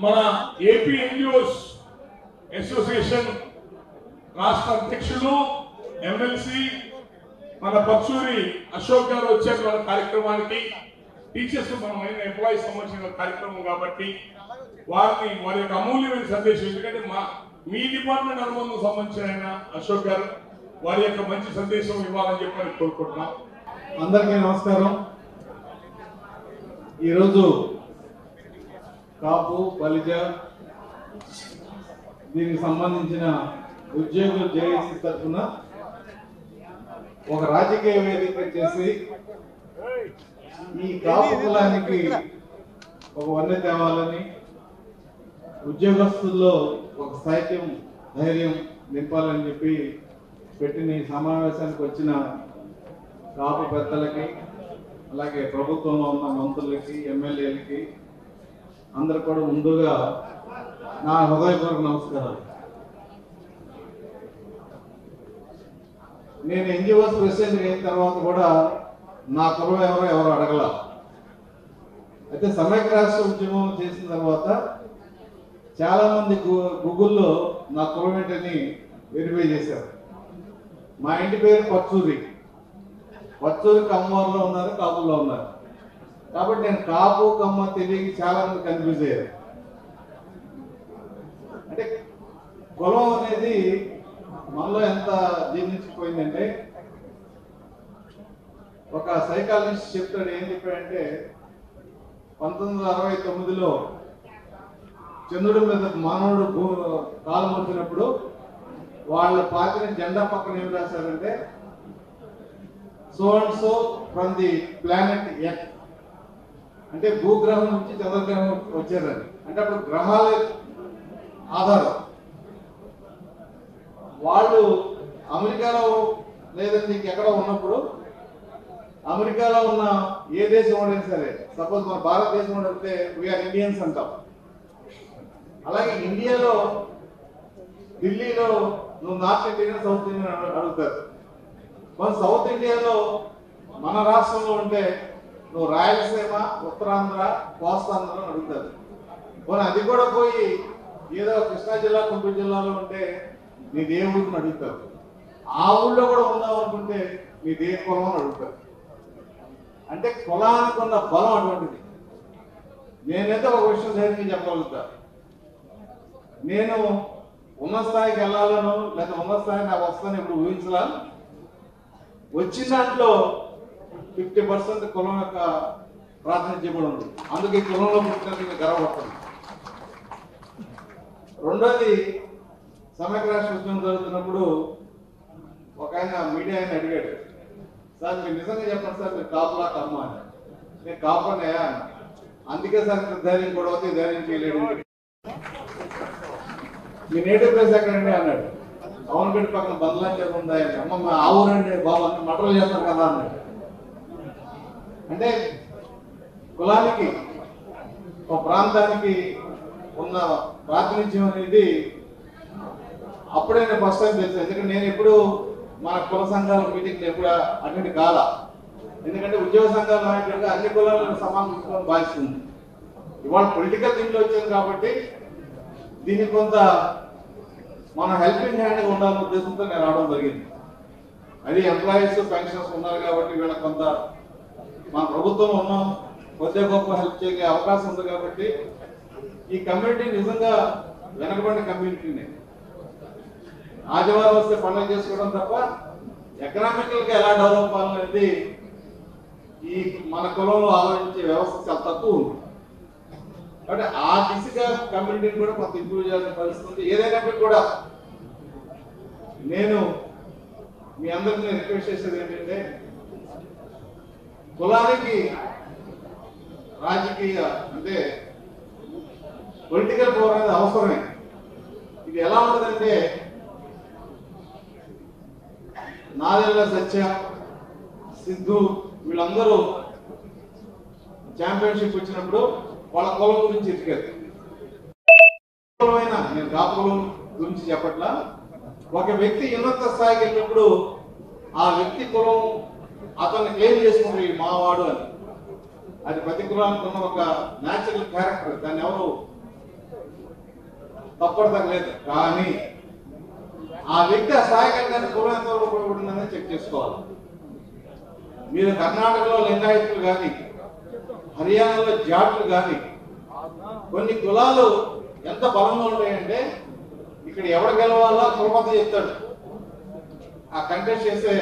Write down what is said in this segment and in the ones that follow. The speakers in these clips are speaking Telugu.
మన ఏపీ ఎన్జిఓస్ అసోసియేషన్ రాష్ట్ర అధ్యక్షులు ఎమ్మెల్సీ మన పర్చూరి అశోక్ గారు వచ్చారు మన కార్యక్రమానికి. టీచర్స్ మనం ఎంప్లాయీస్ సంబంధించిన కార్యక్రమం కాబట్టి వారి యొక్క అమూల్యమైన సందేశం, ఎందుకంటే మీ డిపార్ట్మెంట్ అనుబంధం సంబంధించిన ఆయన అశోక్ గారు వారి యొక్క మంచి సందేశం ఇవ్వాలని చెప్పని కోరుకుంటున్నాం. అందరికీ నమస్కారం. ఈరోజు కాపు బలిజ దీనికి సంబంధించిన ఉద్యోగులు జేఏసీ తరఫున ఒక రాజకీయ వేదిక చేసి ఈ కాపు కులానికి ఒక వన్నె తేవాలని, ఉద్యోగస్తుల్లో ఒక స్థైర్యం ధైర్యం నింపాలని చెప్పి పెట్టిన ఈ సమావేశానికి వచ్చిన కాపు పెద్దలకి, అలాగే ప్రభుత్వంలో ఉన్న మంత్రులకి, ఎమ్మెల్యేలకి అందరు కూడా ముందుగా నా హృదయపూర్వక నమస్కారాలు. నేను ఎన్జిఓస్ ప్రెసిడెంట్ అయిన తర్వాత కూడా నా కులం ఎవరు అడగల. అయితే సమైక్య రాష్ట్ర ఉద్యమం చేసిన తర్వాత చాలా మంది గూగుల్లో నా కులం ఏంటని వెరిఫై చేశారు. మా ఇంటి పేరు పర్చూరి కమ్మవారిలో ఉన్నారు, కాపుల్లో ఉన్నారు. కాబట్టి నేను కాపు కమ్మ తెలియక చాలా మంది కన్ఫ్యూజ్ అయ్యారు. అంటే కులం అనేది మనలో ఎంత జీర్ణించిపోయిందంటే, ఒక సైకాలజిస్ట్ చెప్తాడు, ఏం చెప్పాడంటే 1969లో చంద్రుడి మీద మానవుడు కాలు మోసినప్పుడు వాళ్ళ పార్టీని జెండా పక్కన ఏం రాశారంటే so and so from the planet earth, అంటే భూగ్రహం నుంచి చంద్రగ్రహం వచ్చారని. అంటే అప్పుడు గ్రహాల ఆధారం. వాళ్ళు అమెరికాలో లేదంటే ఇంకెక్కడో ఉన్నప్పుడు అమెరికాలో ఉన్న ఏ దేశం వాడైనా సరే, సపోజ్ మన భారతదేశం వాడితే వీఆర్ ఇండియన్స్ అంటాం. అలాగే ఇండియాలో ఢిల్లీలో నువ్వు నార్త్ ఇండియన్ సౌత్ ఇండియన్ అడుగుతారు. మన సౌత్ ఇండియాలో మన రాష్ట్రంలో ఉంటే నువ్వు రాయలసీమ, ఉత్తరాంధ్ర, కోస్తాంధ్ర అని అడుగుతారు. పోనీ అది కూడా పోయి ఏదో కృష్ణా జిల్లా, గుంటూరు జిల్లాలో ఉంటే నీ దేవుడిని అడుగుతారు. ఆ ఊళ్ళో కూడా ఉందాం అనుకుంటే నీ దేవ కులం అని అడుగుతారు. అంటే కులానికి ఉన్న బలం అటువంటిది. నేనైతే ఒక విషయం ధైర్యంగా చెప్పగలుగుతా, నేను ఉన్న స్థాయికి వెళ్ళాలను లేదా ఉన్న స్థాయి నాకు వస్తాను ఇప్పుడు ఊహించలా. వచ్చిన దాంట్లో 50% కులం యొక్క ప్రాతినిధ్యం కూడా ఉంది. అందుకే కులంలో పుట్టినందుకు గర్వపడుతుంది. రెండోది, సమైక్య రాష్ట్ర ఉద్యమం జరుగుతున్నప్పుడు ఒక ఆయన మీడియా ఆయన అడిగాడు, సార్ మీరు నిజంగా చెప్పండి సార్, మీరు కాపులా కమ్మ అని. నేను కాపునయా అన్న. అందుకే సార్ ధైర్యం కూడా అవుతుంది, ధైర్యం చేయలేడు. మీ నేటివ్ ప్లేస్ ఎక్కడండి అన్నాడు. అవునగడ్డ పక్కన బంగ్లాదేశ్ ఉందా? అమ్మమ్మ ఆ ఊరండి బాబు, అన్ని మటలు చేస్తారు కదా అన్నాడు. అంటే కులానికి, ఒక ప్రాంతానికి ఉన్న ప్రాతినిధ్యం అనేది అప్పుడే నేను ఫస్ట్ టైం తెలుసు. ఎందుకంటే నేను ఎప్పుడు మన కుల సంఘాల మీటింగ్ ఎప్పుడు అటెండ్ కాలా. ఎందుకంటే ఉద్యోగ సంఘాల నాయకులుగా అన్ని కులాలను సమానం భావిస్తుంది. ఇవాళ పొలిటికల్ దీంట్లో వచ్చాను కాబట్టి దీనికి కొంత మన హెల్పింగ్ హ్యాండ్గా ఉండాలనే ఉద్దేశంతో నేను రావడం జరిగింది. అది ఎంప్లాయీస్, పెన్షన్స్ ఉన్నారు కాబట్టి వీళ్ళకి కొంత మన ప్రభుత్వంలో ఉన్నాం, కొద్దిగా గొప్ప హెల్ప్ చేయగలిగే అవకాశం ఉంది. కాబట్టి ఈ కమ్యూనిటీ నిజంగా వెనకబడిన కమ్యూనిటీనే. ఆదివారం వస్తే పండుగ చేసుకోవడం తప్ప ఎకనామికల్గా ఎలా డెవలప్ అవ్వాలనేది ఈ మన కులంలో ఆలోచించే వ్యవస్థ చాలా తక్కువ ఉంది. కాబట్టి ఆ దిశగా కమ్యూనిటీని కూడా కొంత ఇంప్రూవ్ చేయాల్సిన పరిస్థితి. ఏదైనప్పటికీ కూడా నేను మీ అందరినీ రిక్వెస్ట్ చేసేది ఏంటంటే, కులానికి రాజకీయ అంటే పొలిటికల్ పవర్ అనేది అవసరమే. ఇది ఎలా ఉంటుందంటే, నాదెళ్ల సత్య, సిద్ధు వీళ్ళందరూ ఛాంపియన్షిప్ వచ్చినప్పుడు వాళ్ళ కులం గురించి ఎదిగారు. నేను కాపులం గురించి చెప్పట్లా. ఒక వ్యక్తి ఉన్నత స్థాయికి వెళ్ళినప్పుడు ఆ వ్యక్తి కులం అతన్ని క్లెయిమ్ చేసుకుంటారు, ఈ మావాడు అని. అది ప్రతి కులానికి ఉన్న ఒక న్యాచురల్ క్యారెక్టర్. దాన్ని ఎవరు తప్పడతలేదు. కానీ ఆ వ్యక్తి ఆ స్థాయికి వెళ్ళడానికి కులం ఎంతవరకు ఉపయోగపడుతుందని చెక్ చేసుకోవాలి. మీరు కర్ణాటకలో లింగాయతులు కానీ, హర్యానాలో జాట్లు కానీ, కొన్ని కులాలు ఎంత బలంగా ఉంటాయంటే ఇక్కడ ఎవరు గెలవాలో కులమత చెప్తాడు. ఆ కంటెస్ట్ చేసే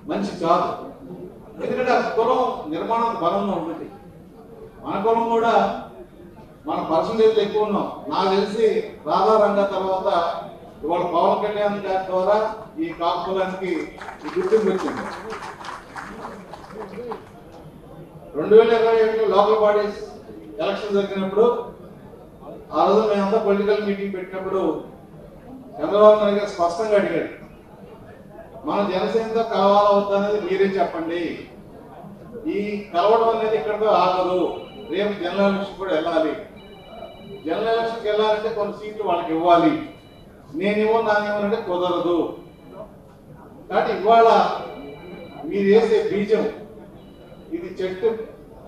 మనిషి కాదు. ఎందుకంటే ఆ కులం నిర్మాణం బలంగా ఉంటుంది. మన కులం కూడా మన పర్సంటేజ్ ఎక్కువ ఉన్నాం. నాకు తెలిసి రాధారంగ తర్వాత ఇవాళ పవన్ కళ్యాణ్ గారి ద్వారా ఈ కాపు కులానికి గుర్తింపు వచ్చింది. 2021 లోకల్ బాడీస్ ఎలక్షన్ జరిగినప్పుడు ఆ రోజు మేమంతా పొలిటికల్ మీటింగ్ పెట్టినప్పుడు చంద్రబాబు నాయుడు గారు స్పష్టంగా అడిగాడు, మన జనసేనతో కలవాలా వద్దా అనేది మీరే చెప్పండి. ఈ కలవడం అనేది ఇక్కడితో ఆగదు. రేపు జనరల్ ఎలక్షన్ కూడా వెళ్ళాలి. జనరల్ ఎలక్షన్కి వెళ్ళాలంటే కొన్ని సీట్లు వాళ్ళకి ఇవ్వాలి. నేనేమో నానేమోనంటే కుదరదు. కాబట్టి ఇవాళ మీరు వేసే బీజం ఇది చెట్టు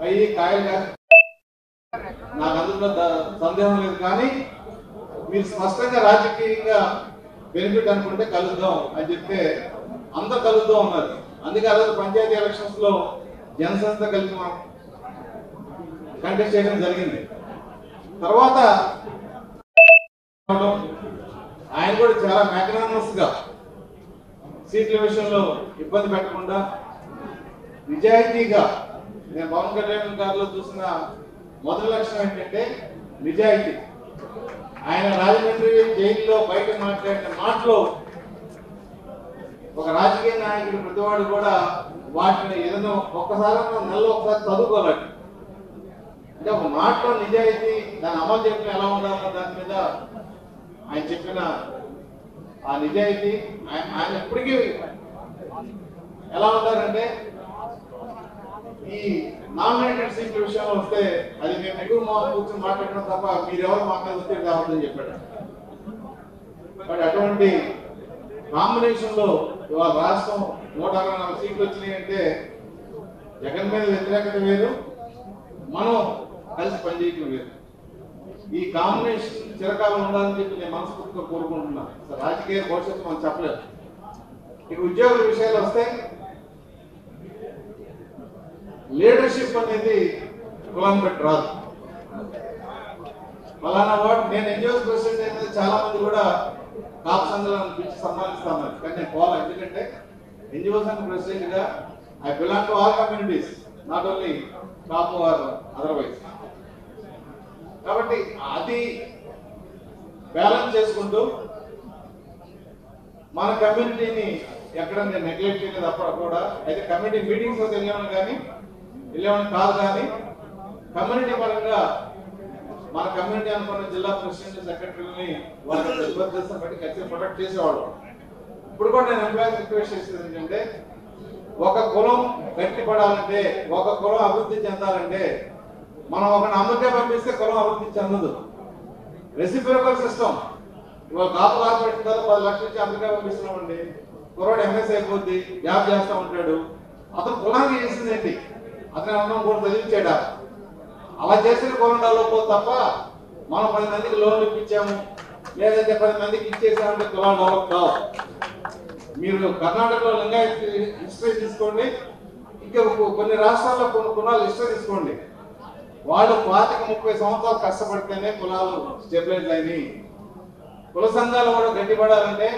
అయ్యి కాయలు కాదు, నాకు అందులో సందేహం లేదు. కానీ మీరు స్పష్టంగా రాజకీయంగా బెనిఫిట్ అనుకుంటే కలుద్దాం అని చెప్తే అందరు కలుద్దాం ఉన్నారు. అందుకే ఆ రోజు పంచాయతీ ఎలక్షన్స్ లో జనసేనతో కలిసి మనం కంటెస్ట్ చేయడం జరిగింది. తర్వాత ఆయన కూడా చాలా మ్యాగ్నానమస్ గా సీట్ల విషయంలో ఇబ్బంది పెట్టకుండా నిజాయితీగా, నేను పవన్ కళ్యాణ్ గారిలో చూసిన మొదటి లక్షణం ఏంటంటే నిజాయితీ. ఆయన రాజమండ్రి జైల్లో బయట మాట్లాడిన మాటలో ఒక రాజకీయ నాయకుడు ప్రతివాడు కూడా వాటిని ఏదైనా ఒక్కసారి నెలలో ఒకసారి చదువుకోవాలి. అంటే ఒక మాటలో నిజాయితీ, దాని అమలు చెప్పిన ఎలా ఉండాలన్న దాని మీద ఆయన చెప్పిన ఆ నిజాయితీ. ఆయన ఎప్పటికీ ఎలా ఉంటారంటే ఈ నామినేటెడ్ సీట్ల విషయంలో వస్తే అది మేము ఎక్కువ కూర్చొని మాట్లాడడం తప్ప మీరెవరు మాట్లాడి వస్తే కావద్దని చెప్పాడు. బట్ అటువంటి కాంబినేషన్ లో ఇవాళ రాష్ట్రం 164 సీట్లు వచ్చినాయి అంటే జగన్ మీద వ్యతిరేకత వేరు, మనం కలిసి పనిచేయడం వేరు. ఈ కాంబినేషన్ చిరకాలం ఉండాలని చెప్పి నేను మనస్ఫూర్తిగా కోరుకుంటున్నాను. రాజకీయ భవిష్యత్తు మనం చెప్పలేదు. ఇక ఉద్యోగుల విషయాలు వస్తే లీడర్షిప్ అనేది కులం పెట్టి రాదు. ఫలానా వాడు నేను ఎన్జిఓస్ ప్రెసిడెంట్ అనేది చాలా మంది కూడా కాపు సంఘాలను పిలిచి సన్మానిస్తాను. కానీ నేను పోలా. ఎందుకంటే ఎన్జిఓ సంఘ ప్రెసిడెంట్ గా I belong to all communities, not only Kapu or otherwise. కాబట్టి అది బ్యాలెన్స్ చేసుకుంటూ మన కమ్యూనిటీని ఎక్కడ నేను నెగ్లెక్ట్ చేయలేదు. అప్పుడు కూడా అయితే కమ్యూనిటీ మీటింగ్స్ వెళ్ళామని కానీ వెళ్ళామని కాదు, కానీ కమ్యూనిటీ పరంగా మన కమ్యూనిటీ అనుకున్న జిల్లా ప్రెసిడెంట్ సెక్రటరీని వాళ్ళకి జబర్దస్త్ బట్టి ఖచ్చితంగా ప్రొటెక్ట్ చేసేవాడు. ఇప్పుడు కూడా నేను ఎంప్లాయీస్ రిక్వెస్ట్ చేసేది ఏంటంటే ఒక కులం గట్టిపడాలంటే, ఒక కులం అభివృద్ధి చెందాలంటే మనం ఒక అమెరికా పంపిస్తే కులం అభివృద్ధి చెందదు. Reciprocal system. ఇవాళ కాపు కార్పొరేషన్ ద్వారా 10 లక్షల నుంచి అమెరికా పంపిస్తున్నామండి. కుర్రాడు ఎంఎస్ అయిపోద్ది, జాబ్ చేస్తూ ఉంటాడు. అతను కులానికి చేసిందేంటి? అతను అన్నం కూడా చదివించాడా? అలా చేసిన కులం డెవలప్ తప్ప మనం 10 మందికి లోన్లు ఇప్పించాము లేదంటే 10 మందికి ఇచ్చేసామంటే కులాలు డెవలప్ కావు. మీరు కర్ణాటకలో లింగాయత్ హిస్టరీ తీసుకోండి, ఇంకా కొన్ని రాష్ట్రాల్లో కొన్ని కులాలు హిస్టరీ తీసుకోండి. వాళ్ళు 25-30 సంవత్సరాలు కష్టపడితేనే కులాలు స్టెబిలైజ్ అయినాయి. కుల సంఘాలు కూడా గట్టిపడాలంటే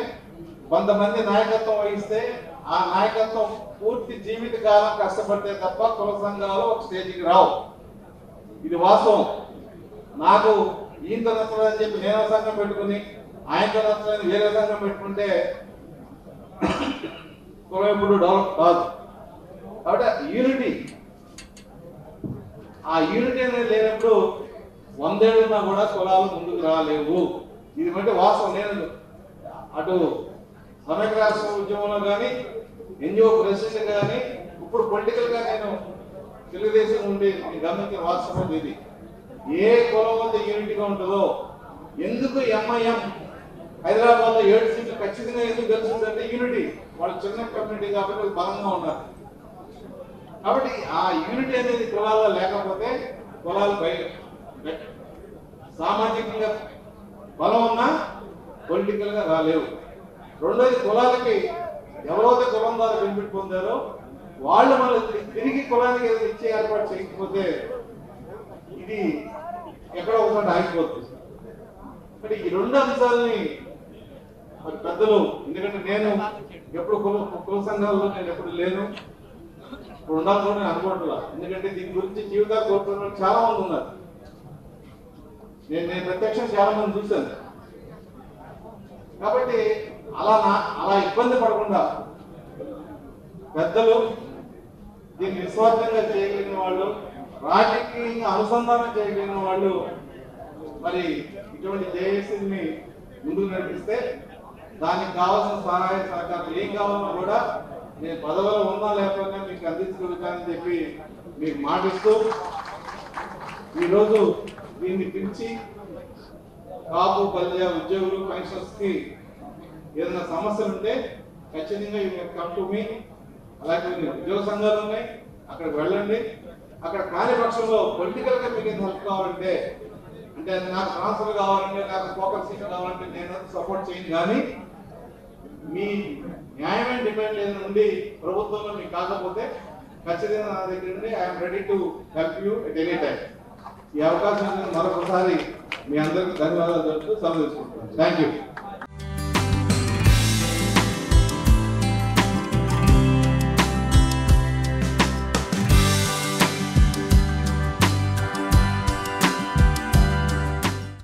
కొంతమంది నాయకత్వం వహిస్తే ఆ నాయకత్వం పూర్తి జీవిత కాలం కష్టపడితే తప్ప కుల సంఘాలు ఒక స్టేజ్కి రావు. ఇది వాస్తవం. నాకు ఈయనతో నచ్చలేదని చెప్పి నేను సంఘం పెట్టుకుని ఆయనతో నచ్చలేని వేరే సంఘం పెట్టుకుంటే కులం ఎప్పుడు డెవలప్ కాదు. కాబట్టి యూనిటీ, ఆ యూనిటీ అనేది లేనప్పుడు 100 ఏళ్ళున్నా కూడా కులాలు ముందుకు రాలేవు. ఇది బట్టి వాస్తవం. నేను అటు సమగ్ర రాష్ట్ర ఉద్యమంలో కానీ ఎన్జిఓ ప్రెసిడెంట్ కానీ ఇప్పుడు పొలిటికల్ గా నేను తెలుగుదేశం నుండి గమనించిన వాస్తవం ఇది. ఏ కులం వద్ద యూనిటీగా ఉంటుందో, ఎందుకు ఎంఐఎం హైదరాబాద్ లో 7 సీట్లు ఖచ్చితంగా ఎందుకు గెలుస్తుందంటే యూనిటీ. వాళ్ళు చిన్న కమ్యూనిటీ కాబట్టి బలంగా ఉన్నారు. కాబట్టి ఆ యూనిటీ అనేది కులాల్లో లేకపోతే కులాలు సామాజికంగా బలం ఉన్నా పొలిటికల్ గా రాలేవు. రెండోది కులాలకి ఎవరైతే కులం ద్వారా బెనిఫిట్ పొందారో వాళ్ళు మళ్ళీ తిరిగి కులానికి ఏదైనా ఇచ్చే ఏర్పాటు చేయకపోతే ఇది ఎక్కడో ఒకటి ఆగిపోతుంది. మరి ఈ రెండు అంశాలని మరి పెద్దలు, ఎందుకంటే నేను ఎప్పుడు కుల సంఘాల్లో నేను ఎప్పుడు లేను, ఇప్పుడు ఉండాలని కూడా నేను అనుకోవట్లా. ఎందుకంటే దీని గురించి జీవితాలు కోరుకున్న వాళ్ళు చాలా మంది ఉన్నారు. నేను ప్రత్యక్షం చాలా మంది చూశాను. కాబట్టి అలా ఇబ్బంది పడకుండా పెద్దలు దీన్ని నిస్వార్థంగా చేయగలిగిన వాళ్ళు, రాజకీయంగా అనుసంధానం చేయగలిగిన వాళ్ళు మరి ఇటువంటి జేఏసీని ముందుకు నడిపిస్తే దానికి కావాల్సిన సహాయ సహకారం ఏం కావాలన్నా కూడా నేను పదవిలో ఉన్నా లేకపోతే మీకు అందించగలుగుతానని చెప్పి మీకు మాటిస్తూ ఈరోజు దీన్ని పిలిచి కాపు పల్లె ఉద్యోగులు పెన్షనర్స్ కి ఏదైనా సమస్యలు ఉంటే ఖచ్చితంగా you can come to me. అలాగే ఉద్యోగ సంఘాలు ఉన్నాయి, అక్కడికి వెళ్ళండి. అక్కడ కాని పక్షంలో పొలిటికల్ గా మీకు హెల్ప్ కావాలంటే, అంటే నాకు ట్రాన్స్ఫర్ కావాలంటే, నాకు ఫోకస్ సీట్ కావాలంటే నేను సపోర్ట్ చేయను. కానీ మీ న్యాయమైన డిమాండ్ ఏదైనా ఉండి ప్రభుత్వంలో మీకు కాకపోతే ఖచ్చితంగా నా దగ్గర ఉండి I'm ready to help you at any time. ఈ అవకాశం మరొకసారి మీ అందరికీ ధన్యవాదాలు చెప్తూ సెలవు తీసుకుంటున్నాను. Thank you.